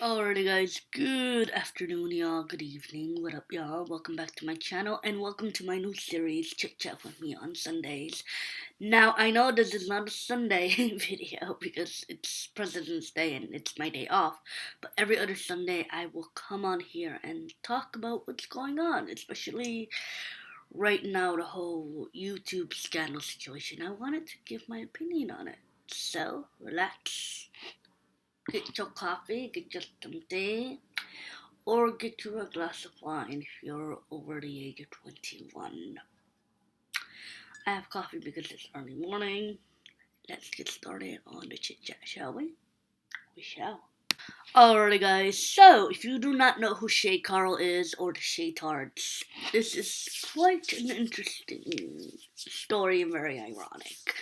Alrighty guys, good afternoon y'all, good evening, what up y'all, welcome back to my channel and welcome to my new series, Chit Chat with me on Sundays. Now I know this is not a Sunday video because it's President's Day and it's my day off, but every other Sunday I will come on here and talk about what's going on, especially right now the whole YouTube scandal situation. I wanted to give my opinion on it, so relax. Get your coffee, get your some tea, or get you a glass of wine if you're over the age of 21. I have coffee because it's early morning. Let's get started on the chit chat, shall we? We shall. Alrighty, guys. So, if you do not know who Shay Carl is or the Shay Tards, this is quite an interesting story and very ironic.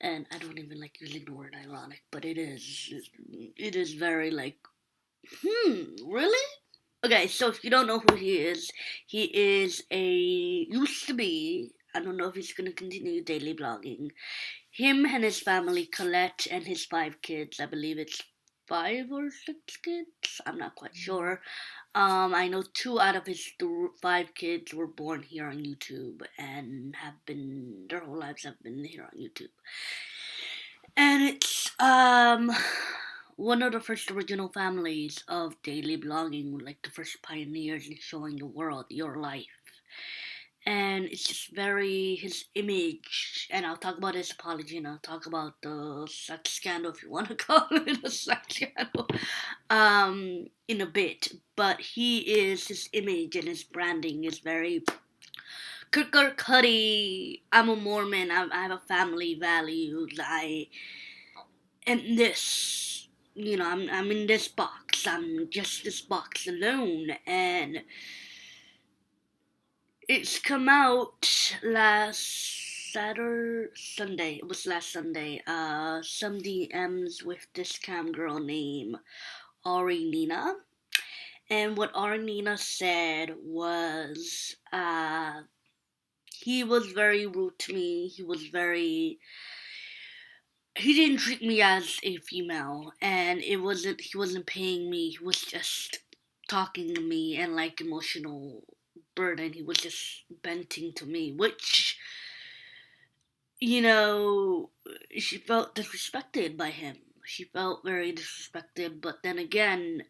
And I don't even like using the word ironic, but it is. It is very like, really? Okay, so if you don't know who he is used to be, I don't know if he's gonna continue daily blogging. Him and his family, Colette and his 5 kids, I believe it's 5 or 6 kids, I'm not quite sure. I know 2 out of his 5 kids were born here on YouTube and their whole lives have been here on YouTube. And it's, one of the first original families of daily blogging, like the first pioneers in showing the world your life. And it's just his image, and I'll talk about his apology, and I'll talk about the sex scandal, if you want to call it a sex scandal, in a bit. But his image and his branding is very cooker cutty. I'm a Mormon, I have a family values, and this, I'm in this box. I'm just this box alone, and it's come out last Sunday. It was last Sunday. Some DMs with this cam girl named Ari Nina, and what Ari Nina said was, he was very rude to me. He didn't treat me as a female, and he wasn't paying me. He was just talking to me and like emotional burden. He was just venting to me, which, she felt disrespected by him. She felt very disrespected, but then again,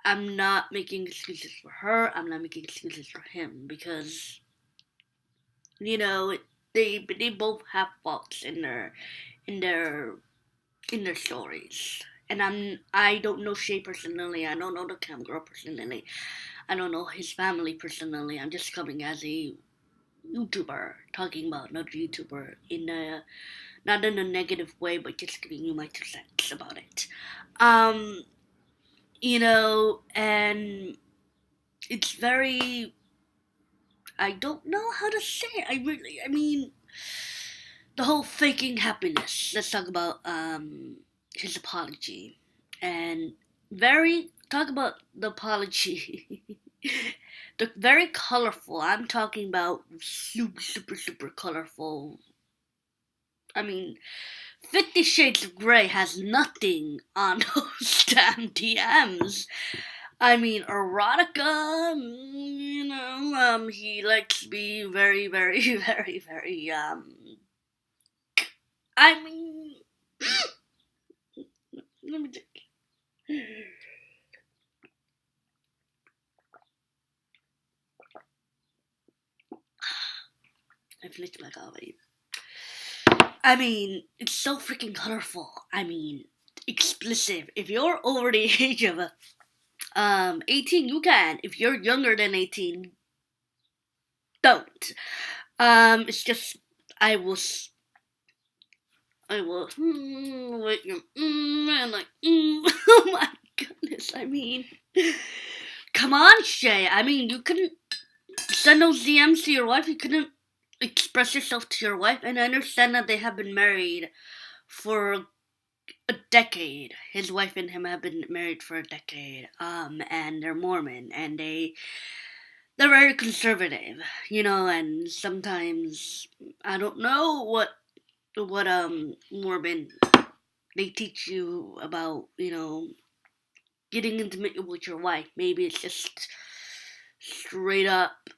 I'm not making excuses for her. I'm not making excuses for him because, you know, they both have faults in their in their stories. And I don't know Shay personally. I don't know the cam girl personally. I don't know his family personally. I'm just coming as a YouTuber talking about another YouTuber not in a negative way, but just giving you my 2 cents about it. Um, and it's very. I don't know how to say it. I mean, the whole faking happiness. Let's talk about his apology, and talk about the apology. The very colorful. I'm talking about super colorful. I mean, 50 Shades of Grey has nothing on those damn DMs. I mean, erotica, he likes to be very, I mean, let me just, I finished my coffee. I mean, it's so freaking colorful. I mean, explicit. If you're over the age of 18, you can. If you're younger than 18, don't. It's just, I was, and like, oh my goodness, I mean, come on, Shay. I mean, you couldn't send those DMs to your wife. You couldn't express yourself to your wife. And I understand that they have been married for a decade. His wife and him have been married for a decade. And they're Mormon, and they're very conservative, and sometimes I don't know what Mormon they teach you about, getting intimate with your wife. Maybe it's just straight up.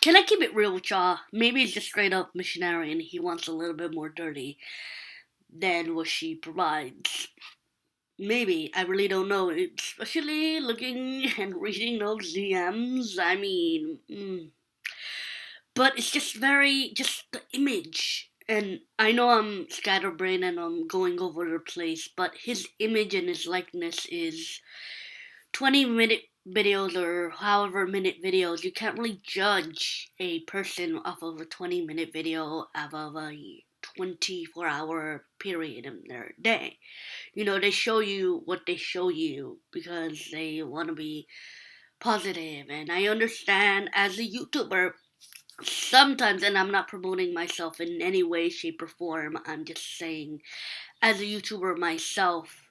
Can I keep it real with y'all? Maybe it's just straight up missionary and he wants a little bit more dirty than what she provides. Maybe. I really don't know. Especially looking and reading those DMs. I mean, but it's just the image. And I know I'm scatterbrained and I'm going over the place, but his image and his likeness is 20-minute videos or however minute videos. You can't really judge a person off of a 20-minute video out of a 24-hour period in their day. They show you what they show you because they want to be positive. And I understand as a YouTuber, sometimes, and I'm not promoting myself in any way, shape, or form, I'm just saying, as a YouTuber myself,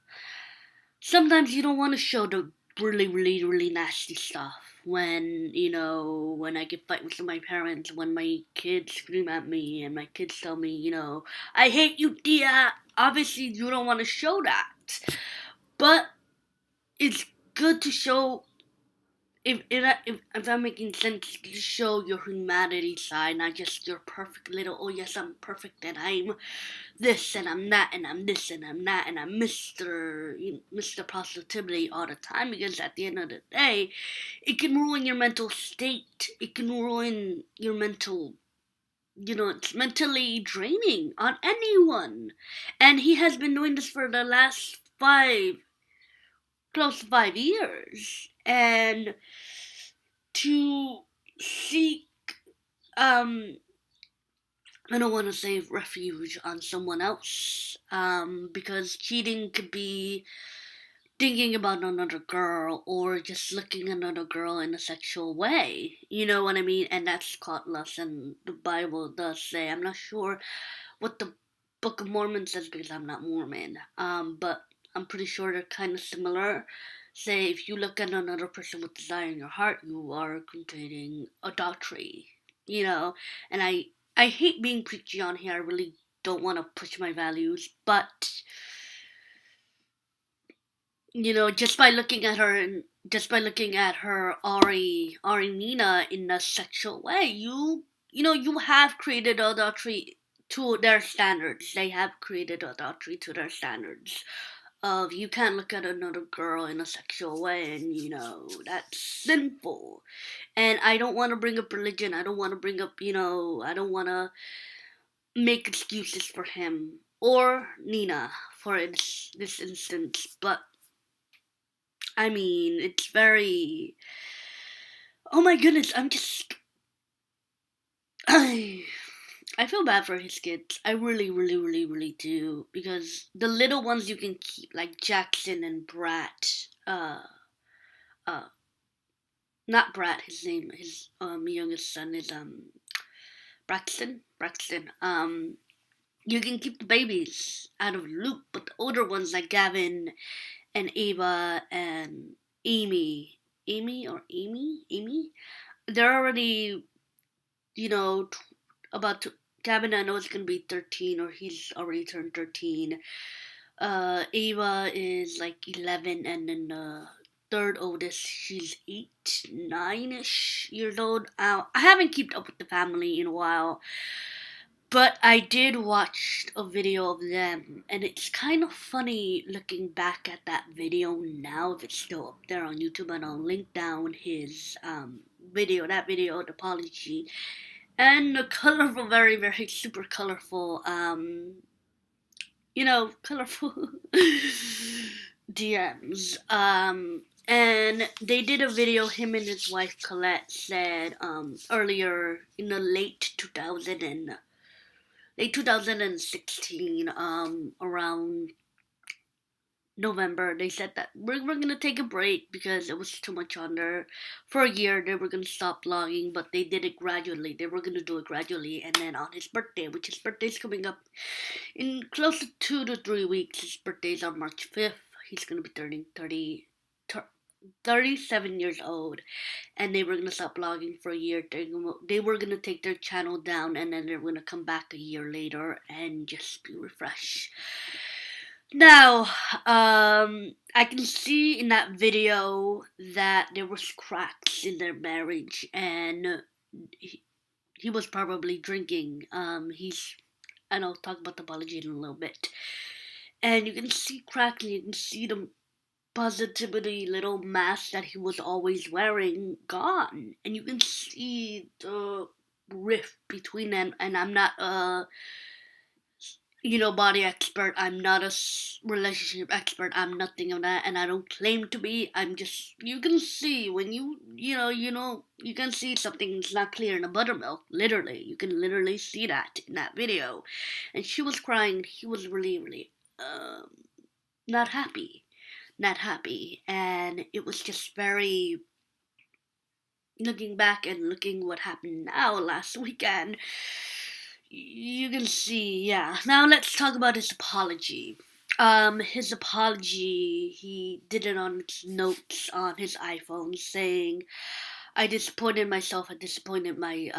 sometimes you don't want to show the really, really, really nasty stuff. When I get fight with my parents, when my kids scream at me, and my kids tell me, I hate you, Dia. Obviously, you don't want to show that. But it's good to show, if I'm making sense, to show your humanity side, not just your perfect little, oh yes, I'm perfect, and I'm this, and I'm that, and I'm this, and I'm that, and I'm Mr. Positivity all the time, because at the end of the day, it can ruin your mental state. It can ruin your mental, it's mentally draining on anyone. And he has been doing this for the last close to 5 years. And to seek, I don't want to say refuge on someone else, because cheating could be thinking about another girl or just looking at another girl in a sexual way. You know what I mean? And that's called lust, and the Bible does say. I'm not sure what the Book of Mormon says because I'm not Mormon, but I'm pretty sure they're kind of similar. Say, if you look at another person with desire in your heart, you are committing adultery. And I hate being preachy on here. I really don't want to push my values, but just by looking at her and just by looking at her Ari Nina in a sexual way, you have created adultery to their standards. They have created adultery to their standards. Of you can't look at another girl in a sexual way, and that's sinful. And I don't want to bring up religion. I don't want to bring up, I don't want to make excuses for him or Nina for this instance, but I mean, it's very. Oh my goodness, I feel bad for his kids. I really, really, really, really do. Because the little ones you can keep, like Jackson and Brat. Uh, not Brat, his youngest son is, Braxton. You can keep the babies out of the loop, but the older ones like Gavin and Ava and Amy, they're already, about to. Gavin, I know, is gonna be 13, or he's already turned 13. Ava is like 11, and then the third oldest, she's 8, 9-ish years old. I haven't kept up with the family in a while. But I did watch a video of them, and it's kind of funny looking back at that video now, if it's still up there on YouTube, and I'll link down his video, the apology, and the colorful, very, very super colorful, colorful DMs. And they did a video, him and his wife Colette said, earlier in the late 2016, around November, they said that we're gonna take a break because it was too much on there. For a year, they were gonna stop vlogging, but they did it gradually. They were gonna do it gradually, and then on his birthday, which his birthday's coming up in close to 2 to 3 weeks, his birthday's on March 5th. He's gonna be turning 37 years old, and they were gonna stop vlogging for a year. They were gonna take their channel down, and then they're gonna come back a year later and just be refreshed. Now, I can see in that video that there was cracks in their marriage, and he was probably drinking. And I'll talk about the apology in a little bit. And you can see cracks, and you can see the positivity little mask that he was always wearing gone, and you can see the rift between them. And I'm not body expert. I'm not a relationship expert. I'm nothing of that, and I don't claim to be. I'm just, you can see when you can see something's not clear in a buttermilk. Literally, you can literally see that in that video. And she was crying. He was really, really, not happy, and it was just very. Looking back and looking what happened now last weekend, you can see, yeah. Now let's talk about his apology. His apology, he did it on his notes on his iPhone, saying, "I disappointed myself. I disappointed my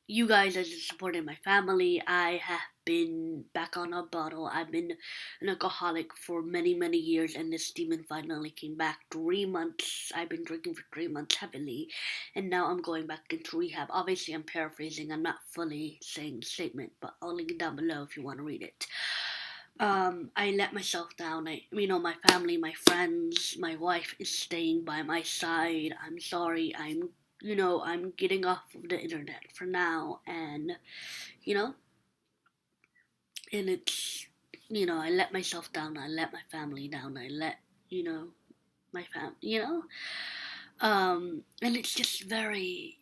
you guys. I disappointed my family. I have been back on a bottle. I've been an alcoholic for many, many years, and this demon finally came back. 3 months. I've been drinking for 3 months heavily, and now I'm going back into rehab." Obviously, I'm paraphrasing. I'm not fully saying the statement, but I'll link it down below if you want to read it. I let myself down. My family, my friends, my wife is staying by my side. I'm sorry. I'm getting off of the internet for now, and you know, and it's, I let myself down. I let my family down. I let, my and it's just very,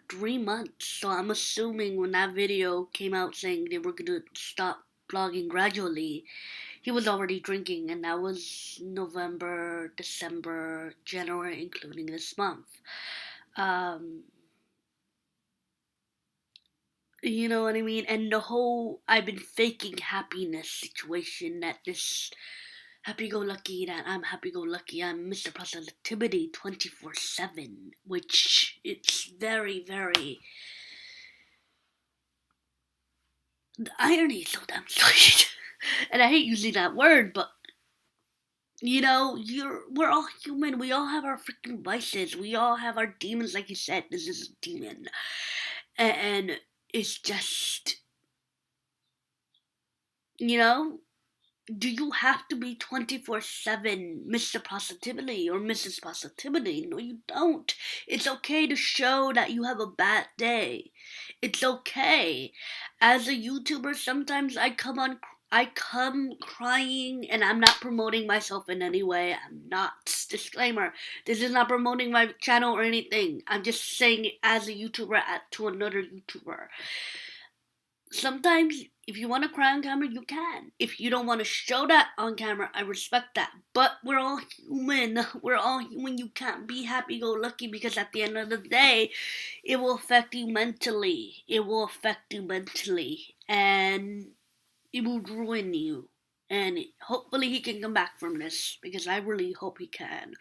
3 months. So I'm assuming when that video came out saying they were gonna stop vlogging gradually, he was already drinking, and that was November, December, January, including this month. You know what I mean? And the whole I've been faking happiness situation, that this happy-go-lucky, that I'm happy-go-lucky, I'm Mr. Positivity 24/7, which it's very, very. The irony is so damn sweet. And I hate using that word, but we're all human. We all have our freaking vices. We all have our demons, like you said. This is a demon. And it's just, do you have to be 24/7 Mr. Positivity or Mrs. Positivity? No, you don't. It's okay to show that you have a bad day. It's okay. As a YouTuber, sometimes I come crying, and I'm not promoting myself in any way. I'm not. Disclaimer. This is not promoting my channel or anything. I'm just saying it as a YouTuber to another YouTuber. Sometimes, if you want to cry on camera, you can. If you don't want to show that on camera, I respect that. But we're all human. We're all human. You can't be happy-go-lucky, because at the end of the day, it will affect you mentally. And it will ruin you. And hopefully he can come back from this, because I really hope he can.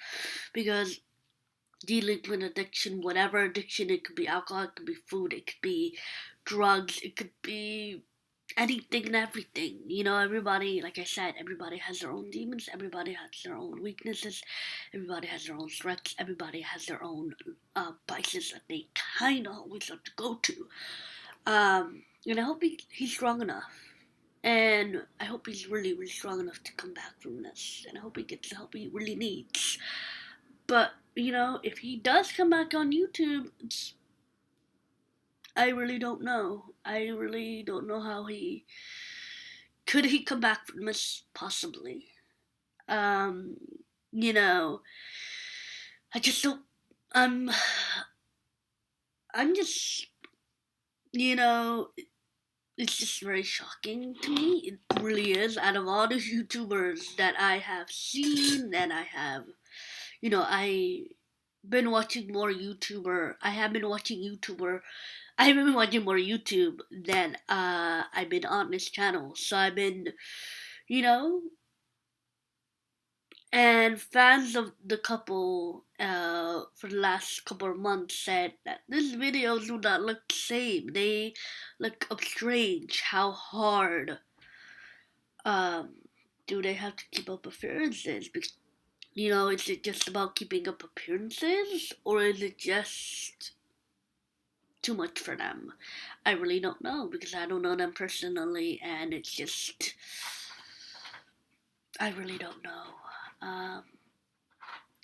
Because dealing with addiction, whatever addiction, it could be alcohol, it could be food, it could be drugs, it could be anything and everything. Everybody, like I said, everybody has their own demons, everybody has their own weaknesses, everybody has their own strengths, everybody has their own vices that they kind of always have to go to. And I hope he's strong enough. And I hope he's really, really strong enough to come back from this. And I hope he gets the help he really needs. But, if he does come back on YouTube, I really don't know. I really don't know how could he come back from this, possibly. I just don't, I'm just, it's just very shocking to me. It really is. Out of all the YouTubers that I have seen, that I have, I been watching more YouTuber. I have been watching YouTuber. I haven't been watching more YouTube than I've been on this channel. So I've been, and fans of the couple for the last couple of months said that these videos do not look the same. They look strange. How hard do they have to keep up appearances? Because, is it just about keeping up appearances, or is it just too much for them? I really don't know, because I don't know them personally, and it's just, I really don't know.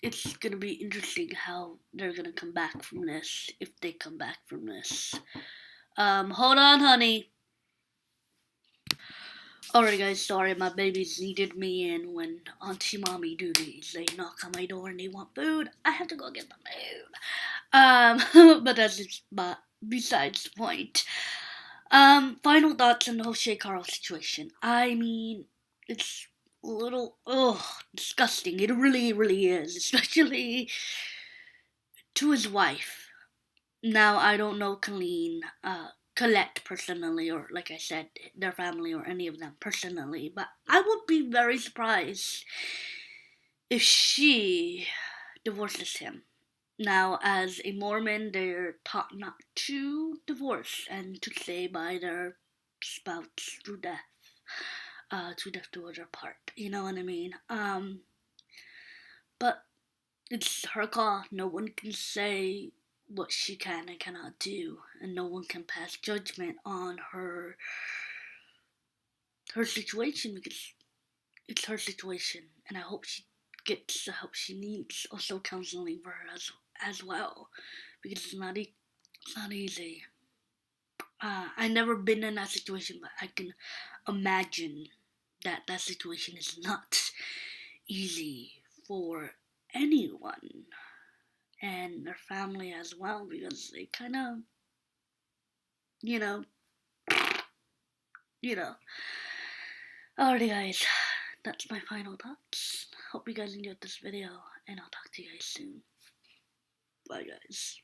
It's gonna be interesting how they're gonna come back from this, if they come back from this. Hold on, honey. Alright, guys, sorry, my babies needed me in when Auntie Mommy duties. They knock on my door and they want food. I have to go get the food. But that's just besides the point. Final thoughts on the whole Shay Carl situation. I mean, it's a little, disgusting. It really, really is. Especially to his wife. Now, I don't know Colette personally, or like I said, their family or any of them personally, but I would be very surprised if she divorces him. Now, as a Mormon, they're taught not to divorce and to stay by their spouse through death. To death do us apart. You know what I mean? But it's her call. No one can say what she can and cannot do, and no one can pass judgment on her situation, because it's her situation, and I hope she gets the help she needs. Also, counseling for her as well, because it's not easy. I never been in that situation, but I can imagine that situation is not easy for anyone and their family as well, because they kind of, you know. Alrighty, guys, that's my final thoughts. Hope you guys enjoyed this video, and I'll talk to you guys soon. Bye, guys.